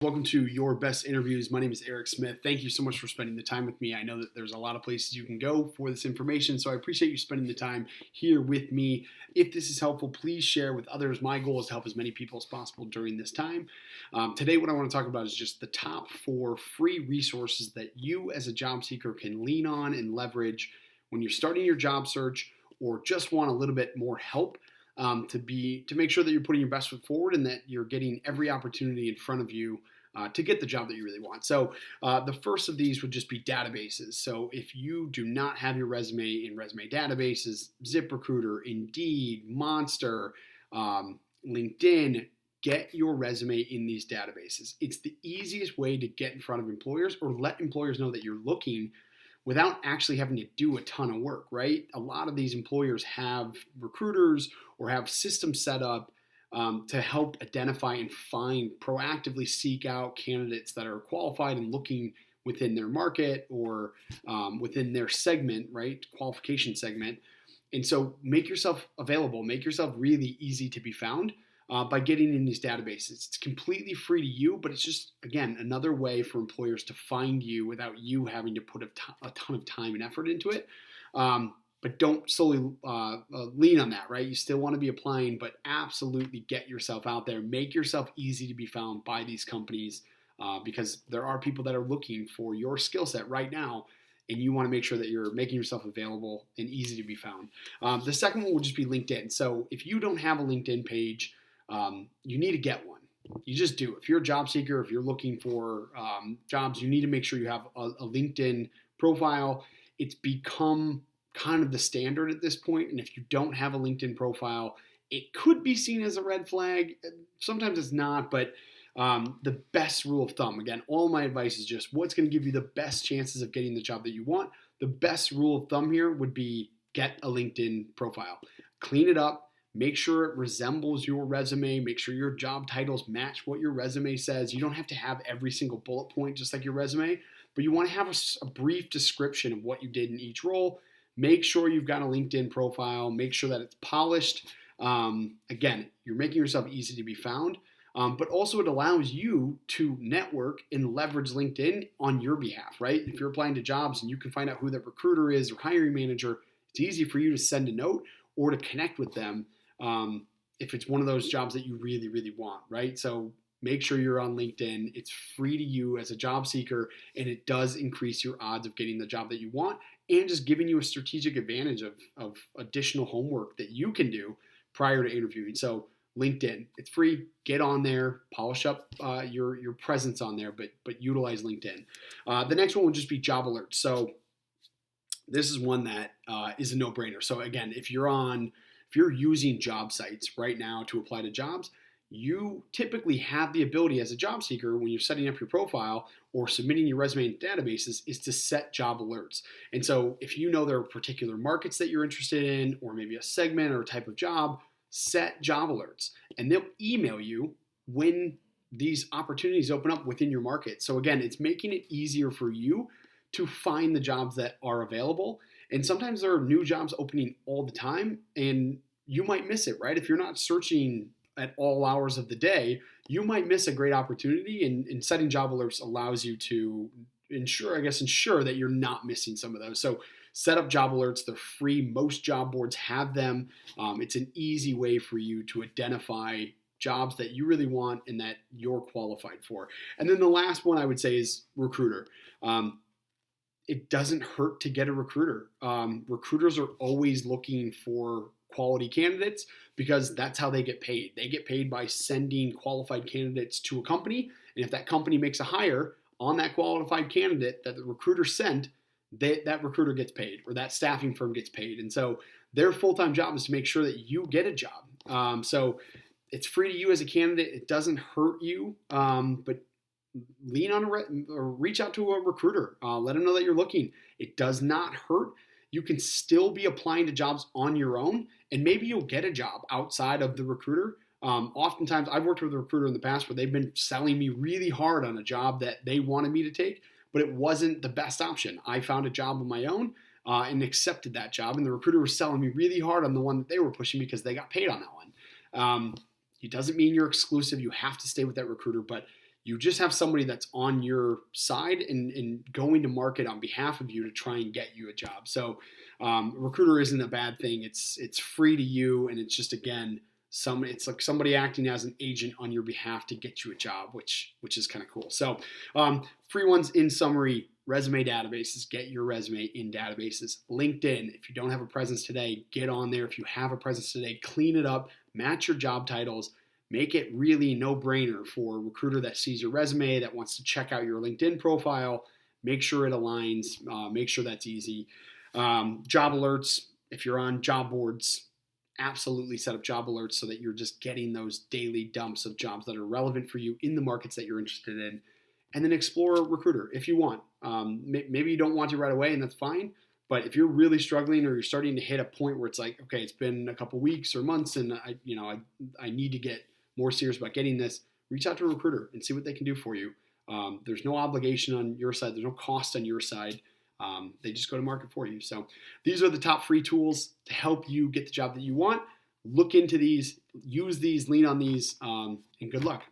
Welcome to Your Best Interviews. My name is Eric Smith. Thank you so much for spending the time with me. I know that there's a lot of places you can go for this information, so I appreciate you spending the time here with me. If this is helpful, please share with others. My goal is to help as many people as possible during this time. Today, what I want to talk about is just the top 4 free resources that you as a job seeker can lean on and leverage when you're starting your job search or just want a little bit more help. To make sure that you're putting your best foot forward and that you're getting every opportunity in front of you to get the job that you really want. So the first of these would just be databases. So if you do not have your resume in resume databases, ZipRecruiter, Indeed, Monster, LinkedIn, get your resume in these databases. It's the easiest way to get in front of employers or let employers know that you're looking without actually having to do a ton of work, right? A lot of these employers have recruiters or have systems set up to help identify and proactively seek out candidates that are qualified and looking within their market or within their segment, right? Qualification segment. And so make yourself available, make yourself really easy to be found by getting in these databases. It's completely free to you, but it's just, again, another way for employers to find you without you having to put a ton of time and effort into it. But don't solely lean on that, right? You still want to be applying, but absolutely get yourself out there. Make yourself easy to be found by these companies because there are people that are looking for your skill set right now, and you want to make sure that you're making yourself available and easy to be found. The second one will just be LinkedIn. So if you don't have a LinkedIn page, you need to get one. You just do. If you're a job seeker, if you're looking for jobs, you need to make sure you have a LinkedIn profile. It's become kind of the standard at this point, and if you don't have a LinkedIn profile, it could be seen as a red flag. Sometimes it's not, but the best rule of thumb, again, all my advice is just what's going to give you the best chances of getting the job that you want. The best rule of thumb here would be get a LinkedIn profile. Clean it up. Make sure it resembles your resume. Make sure your job titles match what your resume says. You don't have to have every single bullet point just like your resume, but you want to have a brief description of what you did in each role. Make sure you've got a LinkedIn profile. Make sure that it's polished. Again, you're making yourself easy to be found, but also it allows you to network and leverage LinkedIn on your behalf, right? If you're applying to jobs and you can find out who that recruiter is or hiring manager, it's easy for you to send a note or to connect with them if it's one of those jobs that you really, really want, right? So make sure you're on LinkedIn. It's free to you as a job seeker, and it does increase your odds of getting the job that you want and just giving you a strategic advantage of additional homework that you can do prior to interviewing. So LinkedIn, it's free. Get on there, polish up your presence on there, but utilize LinkedIn. The next one would just be job alerts. So this is one that is a no-brainer. So again, if you're using job sites right now to apply to jobs, you typically have the ability as a job seeker when you're setting up your profile or submitting your resume in databases is to set job alerts. And so if you know there are particular markets that you're interested in or maybe a segment or a type of job, set job alerts and they'll email you when these opportunities open up within your market. So again, it's making it easier for you to find the jobs that are available. And sometimes there are new jobs opening all the time and you might miss it, right? If you're not searching at all hours of the day, you might miss a great opportunity, and setting job alerts allows you to ensure that you're not missing some of those. So set up job alerts. They're free. Most job boards have them. It's an easy way for you to identify jobs that you really want and that you're qualified for. And then the last one I would say is recruiter. It doesn't hurt to get a recruiter. Recruiters are always looking for quality candidates because that's how they get paid. They get paid by sending qualified candidates to a company, and if that company makes a hire on that qualified candidate that the recruiter sent, that recruiter gets paid or that staffing firm gets paid. And so their full-time job is to make sure that you get a job. So it's free to you as a candidate. It doesn't hurt you, but lean on or reach out to a recruiter. Let them know that you're looking. It does not hurt. You can still be applying to jobs on your own, and maybe you'll get a job outside of the recruiter. Oftentimes, I've worked with a recruiter in the past where they've been selling me really hard on a job that they wanted me to take, but it wasn't the best option. I found a job of my own and accepted that job, and the recruiter was selling me really hard on the one that they were pushing because they got paid on that one. It doesn't mean you're exclusive. You have to stay with that recruiter, but You just have somebody that's on your side and going to market on behalf of you to try and get you a job. So recruiter isn't a bad thing. It's free to you, and it's just, again, it's like somebody acting as an agent on your behalf to get you a job, which is kind of cool. So free ones in summary: resume databases, get your resume in databases. LinkedIn, if you don't have a presence today, get on there. If you have a presence today, clean it up, match your job titles, make it really no-brainer for a recruiter that sees your resume, that wants to check out your LinkedIn profile. Make sure it aligns, make sure that's easy. Job alerts, if you're on job boards, absolutely set up job alerts so that you're just getting those daily dumps of jobs that are relevant for you in the markets that you're interested in. And then explore Recruiter if you want. Maybe you don't want to right away, and that's fine. But if you're really struggling, or you're starting to hit a point where it's like, okay, it's been a couple weeks or months, and I need to get more serious about getting this, reach out to a recruiter and see what they can do for you. There's no obligation on your side. There's no cost on your side. They just go to market for you. So these are the top free tools to help you get the job that you want. Look into these, use these, lean on these, and good luck.